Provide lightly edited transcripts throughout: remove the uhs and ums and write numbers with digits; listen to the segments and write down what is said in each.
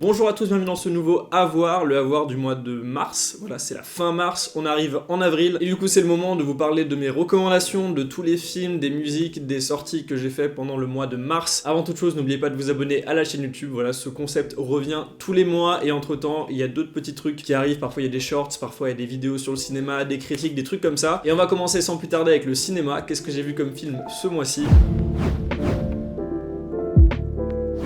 Bonjour à tous, bienvenue dans ce nouveau Avoir, le Avoir du mois de mars. Voilà, c'est la fin mars, on arrive en avril. Et du coup, c'est le moment de vous parler de mes recommandations, de tous les films, des musiques, des sorties que j'ai fait pendant le mois de mars. Avant toute chose, n'oubliez pas de vous abonner à la chaîne YouTube. Voilà, ce concept revient tous les mois et entre-temps, il y a d'autres petits trucs qui arrivent. Parfois, il y a des shorts, parfois, il y a des vidéos sur le cinéma, des critiques, des trucs comme ça. Et on va commencer sans plus tarder avec le cinéma. Qu'est-ce que j'ai vu comme film ce mois-ci ?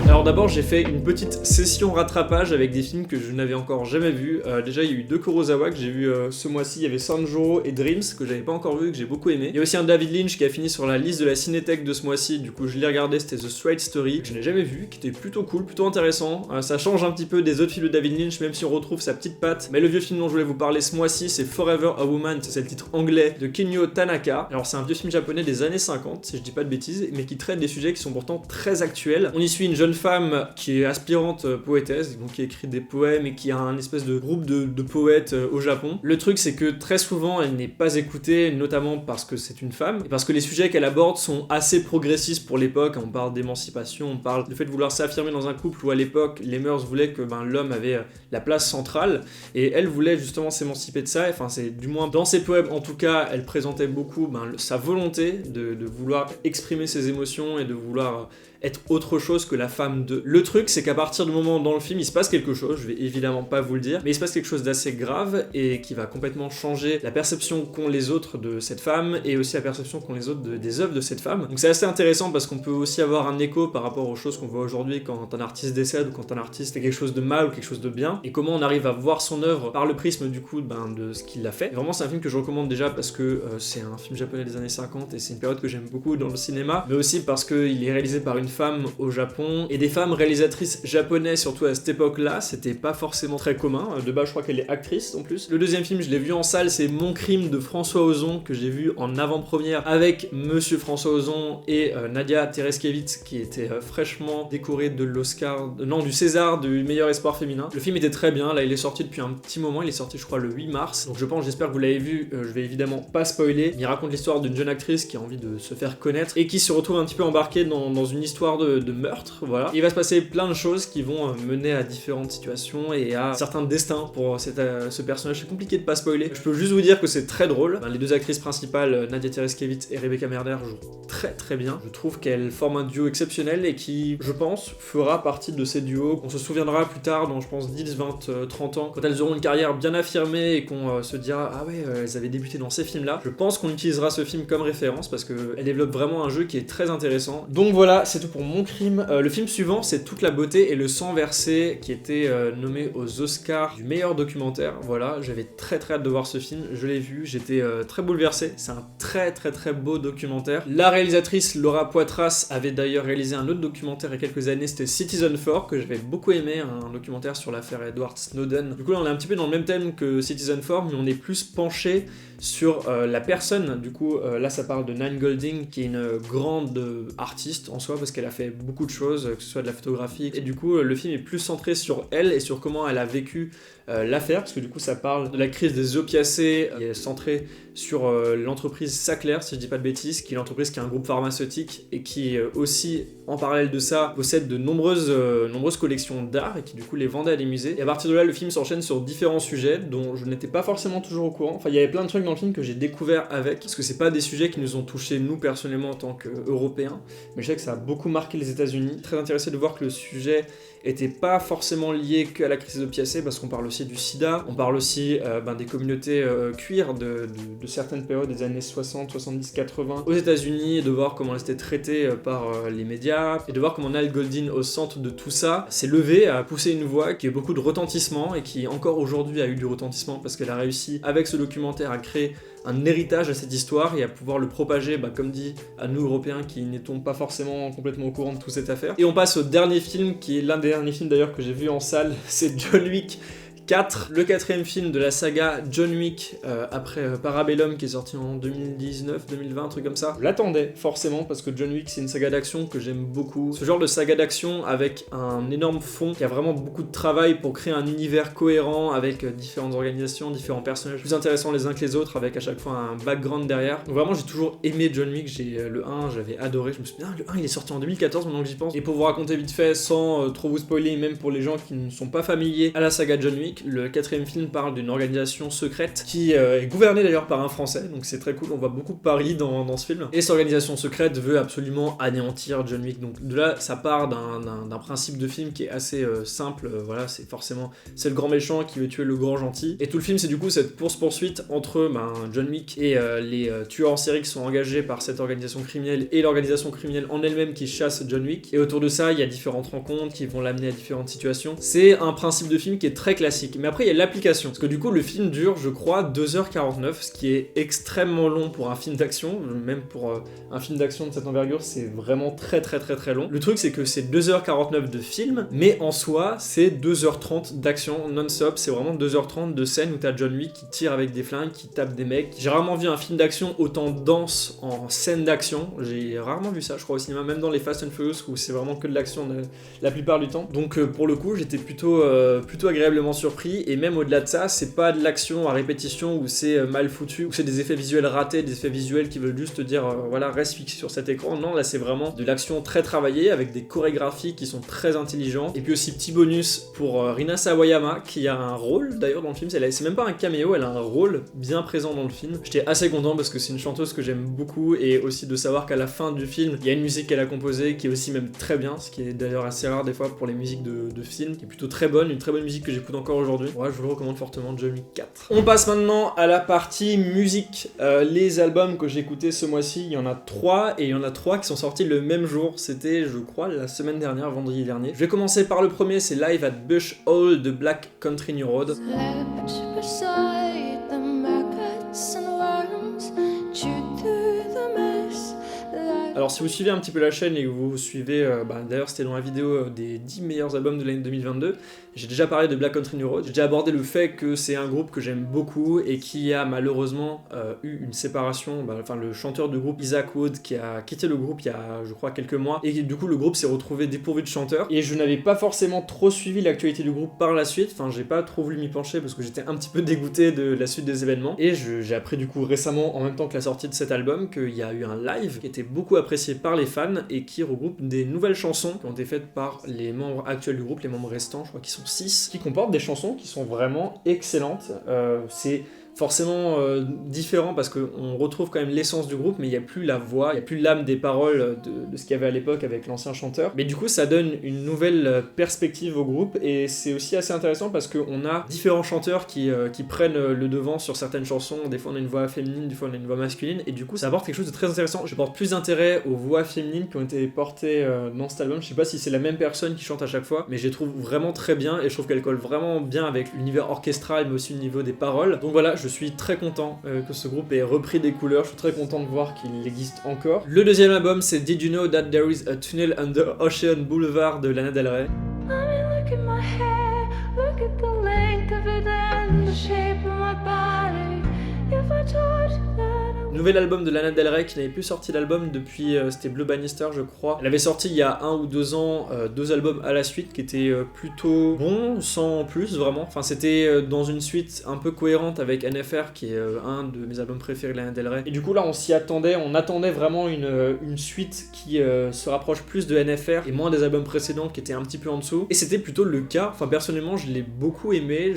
Alors d'abord j'ai fait une petite session rattrapage avec des films que je n'avais encore jamais vus. Déjà il y a eu deux Kurosawa que j'ai vu ce mois-ci, il y avait Sanjuro et Dreams que j'avais pas encore vu et que j'ai beaucoup aimé. Il y a aussi un David Lynch qui a fini sur la liste de la Cinétech de ce mois-ci, du coup je l'ai regardé, c'était The Straight Story, que je n'ai jamais vu, qui était plutôt cool, plutôt intéressant. Ça change un petit peu des autres films de David Lynch même si on retrouve sa petite patte. Mais le vieux film dont je voulais vous parler ce mois-ci c'est Forever a Woman, c'est le titre anglais de Kenyo Tanaka. Alors c'est un vieux film japonais des années 50 si je dis pas de bêtises, mais qui traite des sujets qui sont pourtant très actuels. On y suit une jeune femme qui est aspirante poétesse, donc qui écrit des poèmes et qui a un espèce de groupe de poètes au Japon. Le truc c'est que très souvent elle n'est pas écoutée, notamment parce que c'est une femme, et parce que les sujets qu'elle aborde sont assez progressistes pour l'époque. On parle d'émancipation, on parle du fait de vouloir s'affirmer dans un couple où à l'époque les mœurs voulaient que l'homme avait la place centrale, et elle voulait justement s'émanciper de ça. Enfin c'est du moins dans ses poèmes en tout cas, elle présentait beaucoup sa volonté de vouloir exprimer ses émotions et de vouloir être autre chose que la femme de... Le truc, c'est qu'à partir du moment dans le film, il se passe quelque chose, je vais évidemment pas vous le dire, mais il se passe quelque chose d'assez grave et qui va complètement changer la perception qu'ont les autres de cette femme et aussi la perception qu'ont les autres des œuvres de cette femme. Donc c'est assez intéressant parce qu'on peut aussi avoir un écho par rapport aux choses qu'on voit aujourd'hui quand un artiste décède ou quand un artiste fait quelque chose de mal ou quelque chose de bien, et comment on arrive à voir son œuvre par le prisme du coup de ce qu'il a fait. Et vraiment c'est un film que je recommande déjà parce que c'est un film japonais des années 50 et c'est une période que j'aime beaucoup dans le cinéma, mais aussi parce qu'il est réalisé par une femme au Japon, et des femmes réalisatrices japonaises, surtout à cette époque-là, c'était pas forcément très commun. De base, je crois qu'elle est actrice en plus. Le deuxième film, je l'ai vu en salle, c'est Mon Crime de François Ozon, que j'ai vu en avant-première avec Monsieur François Ozon et Nadia Tereskevitz, qui était fraîchement décorée de l'Oscar, du César du meilleur espoir féminin. Le film était très bien, là il est sorti depuis un petit moment, il est sorti je crois le 8 mars, donc j'espère que vous l'avez vu, je vais évidemment pas spoiler. Il raconte l'histoire d'une jeune actrice qui a envie de se faire connaître et qui se retrouve un petit peu embarquée dans une histoire de meurtre, voilà. Il va se passer plein de choses qui vont mener à différentes situations et à certains destins pour ce personnage. C'est compliqué de pas spoiler. Je peux juste vous dire que c'est très drôle. Les deux actrices principales, Nadia Tereskevitz et Rebecca Merder, jouent très très bien. Je trouve qu'elles forment un duo exceptionnel et qui, je pense, fera partie de ces duos. On se souviendra plus tard, dans je pense 10, 20, 30 ans, quand elles auront une carrière bien affirmée et qu'on se dira ah ouais, elles avaient débuté dans ces films-là. Je pense qu'on utilisera ce film comme référence parce qu'elle développe vraiment un jeu qui est très intéressant. Donc voilà, c'est tout pour Mon Crime. Le film suivant, c'est Toute la beauté et le sang versé, qui était nommé aux Oscars du meilleur documentaire. Voilà, j'avais très très hâte de voir ce film, je l'ai vu, j'étais très bouleversé. C'est un très très très beau documentaire. La réalisatrice Laura Poitras avait d'ailleurs réalisé un autre documentaire il y a quelques années, c'était Citizenfour, que j'avais beaucoup aimé, un documentaire sur l'affaire Edward Snowden. Du coup là on est un petit peu dans le même thème que Citizenfour, mais on est plus penché sur la personne. Du coup là ça parle de Nan Goldin, qui est une grande artiste en soi parce qu'elle a fait beaucoup de choses, que ce soit de la photographie, et du coup le film est plus centré sur elle et sur comment elle a vécu l'affaire, parce que du coup ça parle de la crise des opiacés, qui est centré sur l'entreprise Sackler, si je dis pas de bêtises, qui est l'entreprise qui est un groupe pharmaceutique et qui aussi en parallèle de ça possède de nombreuses collections d'art et qui du coup les vendait à des musées. Et à partir de là le film s'enchaîne sur différents sujets dont je n'étais pas forcément toujours au courant. Enfin il y avait plein de trucs dans le film que j'ai découvert avec, parce que c'est pas des sujets qui nous ont touchés nous personnellement en tant qu'Européens, mais je sais que ça a beaucoup marqué les États-Unis. Très intéressé de voir que le sujet était pas forcément lié qu'à la crise des opiacés, parce qu'on parle aussi du sida, on parle aussi des communautés queer de certaines périodes des années 60, 70, 80 aux États-Unis, et de voir comment elles étaient traitées par les médias, et de voir comment Nan Goldin, au centre de tout ça, s'est levée à pousser une voix qui a eu beaucoup de retentissement et qui encore aujourd'hui a eu du retentissement parce qu'elle a réussi avec ce documentaire à créer un héritage à cette histoire et à pouvoir le propager, comme dit, à nous Européens qui n'étions pas forcément complètement au courant de toute cette affaire. Et on passe au dernier film, qui est l'un des derniers films d'ailleurs que j'ai vu en salle, c'est John Wick 4, le 4e film de la saga John Wick après Parabellum qui est sorti en 2019, 2020, un truc comme ça. Je l'attendais forcément parce que John Wick c'est une saga d'action que j'aime beaucoup. Ce genre de saga d'action avec un énorme fond qui a vraiment beaucoup de travail pour créer un univers cohérent avec différentes organisations, différents personnages plus intéressants les uns que les autres avec à chaque fois un background derrière. Donc vraiment j'ai toujours aimé John Wick, j'ai le 1, j'avais adoré, je me suis dit le 1 il est sorti en 2014 maintenant que j'y pense. Et pour vous raconter vite fait sans trop vous spoiler, même pour les gens qui ne sont pas familiers à la saga John Wick, le 4e film parle d'une organisation secrète qui est gouvernée d'ailleurs par un Français, donc c'est très cool, on voit beaucoup Paris dans ce film. Et cette organisation secrète veut absolument anéantir John Wick, donc de là ça part d'un principe de film qui est assez simple, voilà, c'est le grand méchant qui veut tuer le grand gentil. Et tout le film c'est du coup cette poursuite entre John Wick et les tueurs en série qui sont engagés par cette organisation criminelle et l'organisation criminelle en elle-même qui chasse John Wick. Et autour de ça il y a différentes rencontres qui vont l'amener à différentes situations. C'est un principe de film qui est très classique. Mais après il y a l'application, parce que du coup le film dure je crois 2h49, ce qui est extrêmement long pour un film d'action, même pour un film d'action de cette envergure c'est vraiment très long. Le truc c'est que c'est 2h49 de film, mais en soi c'est 2h30 d'action non-stop, c'est vraiment 2h30 de scène où t'as John Wick qui tire avec des flingues, qui tape des mecs. J'ai rarement vu un film d'action autant dense en scène d'action, j'ai rarement vu ça je crois au cinéma, même dans les Fast and Furious où c'est vraiment que de l'action la plupart du temps. Donc pour le coup j'étais plutôt agréablement surpris, et même au-delà de ça c'est pas de l'action à répétition où c'est mal foutu, où c'est des effets visuels ratés, des effets visuels qui veulent juste te dire voilà reste fixé sur cet écran. Non, là c'est vraiment de l'action très travaillée avec des chorégraphies qui sont très intelligentes. Et puis aussi petit bonus pour Rina Sawayama qui a un rôle d'ailleurs dans le film, c'est même pas un caméo, elle a un rôle bien présent dans le film. J'étais assez content parce que c'est une chanteuse que j'aime beaucoup, et aussi de savoir qu'à la fin du film il y a une musique qu'elle a composée qui est aussi même très bien, ce qui est d'ailleurs assez rare des fois pour les musiques de films, qui est plutôt très bonne, une très bonne musique que j'écoute encore aujourd'hui. Ouais, je vous le recommande fortement, John Wick 4. On passe maintenant à la partie musique. Les albums que j'ai écoutés ce mois-ci, il y en a 3, et il y en a 3 qui sont sortis le même jour, c'était je crois la semaine dernière, vendredi dernier. Je vais commencer par le premier, c'est Live at Bush Hall de Black Country New Road. Alors si vous suivez un petit peu la chaîne et que vous suivez, d'ailleurs c'était dans la vidéo des 10 meilleurs albums de l'année 2022, j'ai déjà parlé de Black Country New Road, j'ai déjà abordé le fait que c'est un groupe que j'aime beaucoup et qui a malheureusement eu une séparation, le chanteur du groupe Isaac Wood qui a quitté le groupe il y a je crois quelques mois, et du coup le groupe s'est retrouvé dépourvu de chanteur, et je n'avais pas forcément trop suivi l'actualité du groupe par la suite, j'ai pas trop voulu m'y pencher parce que j'étais un petit peu dégoûté de la suite des événements, et j'ai appris du coup récemment, en même temps que la sortie de cet album, qu'il y a eu un live qui était beaucoup apprécié par les fans et qui regroupe des nouvelles chansons qui ont été faites par les membres actuels du groupe, les membres restants, je crois qu'ils sont 6, qui comportent des chansons qui sont vraiment excellentes. C'est forcément différent parce qu'on retrouve quand même l'essence du groupe, mais il n'y a plus la voix, il n'y a plus l'âme des paroles de ce qu'il y avait à l'époque avec l'ancien chanteur. Mais du coup ça donne une nouvelle perspective au groupe, et c'est aussi assez intéressant parce qu'on a différents chanteurs qui prennent le devant sur certaines chansons. Des fois on a une voix féminine, des fois on a une voix masculine, et du coup ça apporte quelque chose de très intéressant. Je porte plus d'intérêt aux voix féminines qui ont été portées dans cet album. Je sais pas si c'est la même personne qui chante à chaque fois, mais je les trouve vraiment très bien, et je trouve qu'elle colle vraiment bien avec l'univers orchestral mais aussi au niveau des paroles. Donc voilà, je suis très content que ce groupe ait repris des couleurs, je suis très content de voir qu'il existe encore. Le deuxième album c'est Did You Know That There Is a Tunnel Under Ocean Boulevard de Lana Del Rey. Nouvel album de Lana Del Rey qui n'avait plus sorti d'album depuis, c'était Blue Bannister je crois. Elle avait sorti il y a 1 ou 2 ans 2 albums à la suite qui étaient plutôt bons, sans plus vraiment. C'était dans une suite un peu cohérente avec NFR qui est un de mes albums préférés de Lana Del Rey. Et du coup là on s'y attendait, on attendait vraiment une suite qui se rapproche plus de NFR et moins des albums précédents qui étaient un petit peu en dessous. Et c'était plutôt le cas, personnellement je l'ai beaucoup aimé,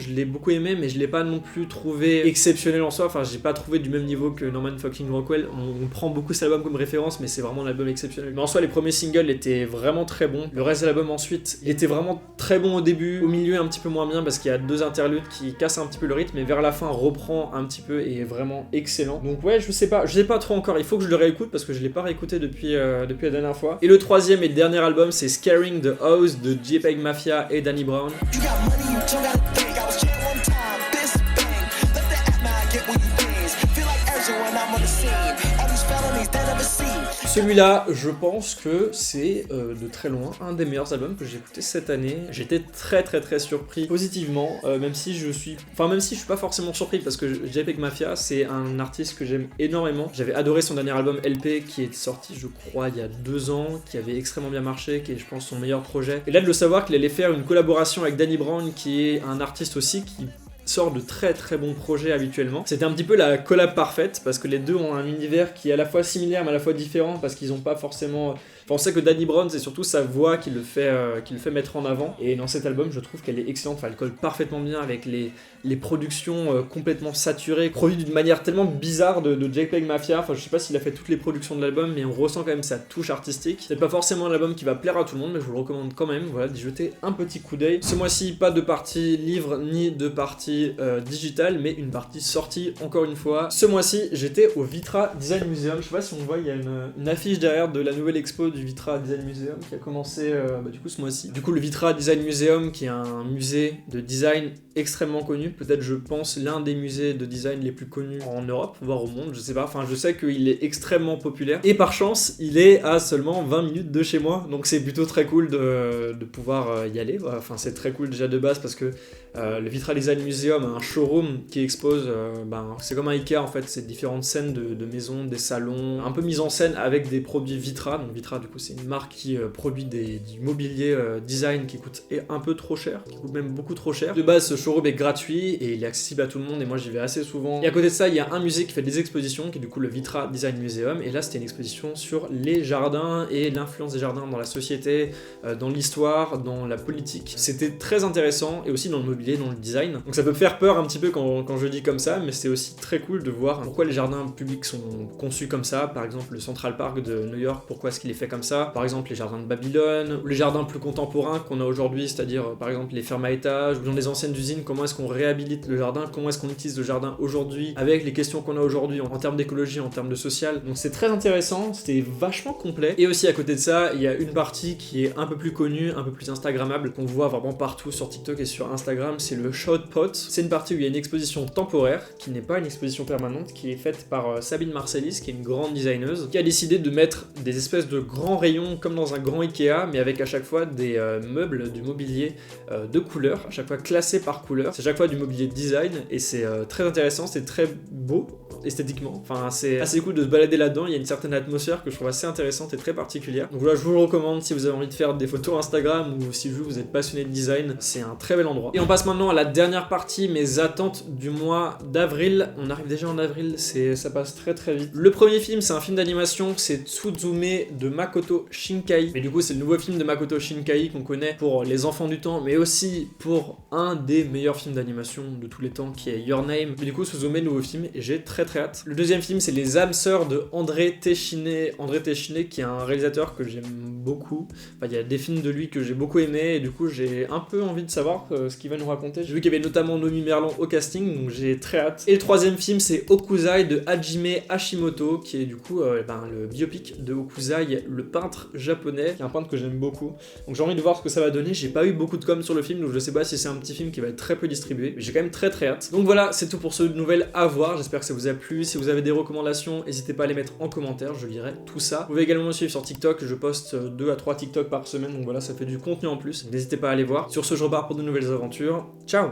mais je l'ai pas non plus trouvé exceptionnel en soi, j'ai pas trouvé du même niveau que Norman Fucking Rockwell. On prend beaucoup cet album comme référence, mais c'est vraiment un album exceptionnel. Mais en soi les premiers singles étaient vraiment très bons, le reste de l'album ensuite il était vraiment très bon au début, au milieu un petit peu moins bien parce qu'il y a 2 interludes qui cassent un petit peu le rythme, et vers la fin reprend un petit peu et est vraiment excellent. Donc ouais, je sais pas trop encore, il faut que je le réécoute parce que je l'ai pas réécouté depuis la dernière fois. Et le troisième et dernier album c'est Scaring the House de JPEG Mafia et Danny Brown. Celui-là, je pense que c'est de très loin un des meilleurs albums que j'ai écouté cette année. J'étais très surpris positivement, même si je suis pas forcément surpris parce que JPEG Mafia c'est un artiste que j'aime énormément. J'avais adoré son dernier album LP qui est sorti je crois il y a 2 ans, qui avait extrêmement bien marché, qui est je pense son meilleur projet. Et là de le savoir qu'il allait faire une collaboration avec Danny Brown qui est un artiste aussi qui sort de très bons projets habituellement. C'était un petit peu la collab parfaite parce que les deux ont un univers qui est à la fois similaire mais à la fois différent parce qu'ils ont pas forcément... Enfin, on sait que Danny Brown c'est surtout sa voix qui le fait mettre en avant et dans cet album je trouve qu'elle est excellente, enfin elle colle parfaitement bien avec les productions complètement saturées, produites d'une manière tellement bizarre de JPEG Mafia. Enfin je sais pas s'il a fait toutes les productions de l'album mais on ressent quand même sa touche artistique. C'est pas forcément un album qui va plaire à tout le monde mais je vous le recommande quand même, voilà, d'y jeter un petit coup d'œil. Ce mois-ci pas de partie livre ni de partie digital mais une partie sortie encore une fois. Ce mois-ci j'étais au Vitra Design Museum, je sais pas si on voit il y a une affiche derrière de la nouvelle expo du Vitra Design Museum qui a commencé du coup ce mois-ci. Du coup le Vitra Design Museum qui est un musée de design extrêmement connu, peut-être je pense l'un des musées de design les plus connus en Europe, voire au monde, je sais pas, enfin je sais qu'il est extrêmement populaire et par chance il est à seulement 20 minutes de chez moi donc c'est plutôt très cool de pouvoir y aller, enfin c'est très cool déjà de base parce que le Vitra Design Museum a un showroom qui expose, c'est comme un Ikea en fait, c'est différentes scènes de maisons, des salons, un peu mise en scène avec des produits Vitra. Donc Vitra du coup c'est une marque qui produit du mobilier design qui coûte un peu trop cher, qui coûte même beaucoup trop cher. De base ce showroom est gratuit et il est accessible à tout le monde et moi j'y vais assez souvent. Et à côté de ça il y a un musée qui fait des expositions qui est du coup le Vitra Design Museum et là c'était une exposition sur les jardins et l'influence des jardins dans la société, dans l'histoire, dans la politique. C'était très intéressant et aussi dans le mobilier, dans le design. Donc ça peut me faire peur un petit peu quand je dis comme ça, mais c'est aussi très cool de voir pourquoi les jardins publics sont conçus comme ça. Par exemple le Central Park de New York, pourquoi est-ce qu'il est fait comme ça. Par exemple les jardins de Babylone, ou les jardins plus contemporains qu'on a aujourd'hui, c'est-à-dire par exemple les fermes à étages, ou dans les anciennes usines, comment est-ce qu'on réhabilite le jardin, comment est-ce qu'on utilise le jardin aujourd'hui, avec les questions qu'on a aujourd'hui en termes d'écologie, en termes de social. Donc c'est très intéressant, c'était vachement complet. Et aussi à côté de ça, il y a une partie qui est un peu plus connue, un peu plus instagrammable, qu'on voit vraiment partout sur TikTok et sur Instagram, c'est le Shot Pot. C'est une partie où il y a une exposition temporaire, qui n'est pas une exposition permanente, qui est faite par Sabine Marcellis, qui est une grande designeuse, qui a décidé de mettre des espèces de grands rayons, comme dans un grand Ikea, mais avec à chaque fois des meubles, du mobilier de couleur, à chaque fois classé par couleur. C'est à chaque fois du mobilier design, et c'est très intéressant, c'est très beau, esthétiquement. Enfin, c'est assez cool de se balader là-dedans, il y a une certaine atmosphère que je trouve assez intéressante et très particulière. Donc voilà, je vous le recommande si vous avez envie de faire des photos Instagram, ou si vous êtes passionné de design, c'est un très bel endroit. Et on passe maintenant à la dernière partie, mes attentes du mois d'avril. On arrive déjà en avril, ça passe très vite. Le premier film, c'est un film d'animation, c'est Suzume de Makoto Shinkai. Mais du coup, c'est le nouveau film de Makoto Shinkai qu'on connaît pour Les Enfants du Temps, mais aussi pour un des meilleurs films d'animation de tous les temps, qui est Your Name. Mais du coup, Suzume, nouveau film, et j'ai très hâte. Le deuxième film, c'est Les âmes sœurs de André Téchiné. André Téchiné, qui est un réalisateur que j'aime beaucoup. Enfin, il y a des films de lui que j'ai beaucoup aimé, et du coup, j'ai un peu envie de savoir ce qu'il va nous raconter. J'ai vu qu'il y avait notamment Nomi Merlan au casting, donc j'ai très hâte. Et le troisième film, c'est Okuzai de Hajime Hashimoto, qui est du coup le biopic de Okuzai, le peintre japonais, qui est un peintre que j'aime beaucoup. Donc j'ai envie de voir ce que ça va donner. J'ai pas eu beaucoup de com sur le film, donc je sais pas si c'est un petit film qui va être très peu distribué, mais j'ai quand même très hâte. Donc voilà, c'est tout pour ce nouvel à voir. J'espère que ça vous a plu. Si vous avez des recommandations, n'hésitez pas à les mettre en commentaire, je lirai tout ça. Vous pouvez également me suivre sur TikTok, je poste 2 à 3 TikTok par semaine, donc voilà, ça fait du contenu en plus. N'hésitez pas à aller voir. Sur ce, je repars pour de nouvelles aventures. Ciao!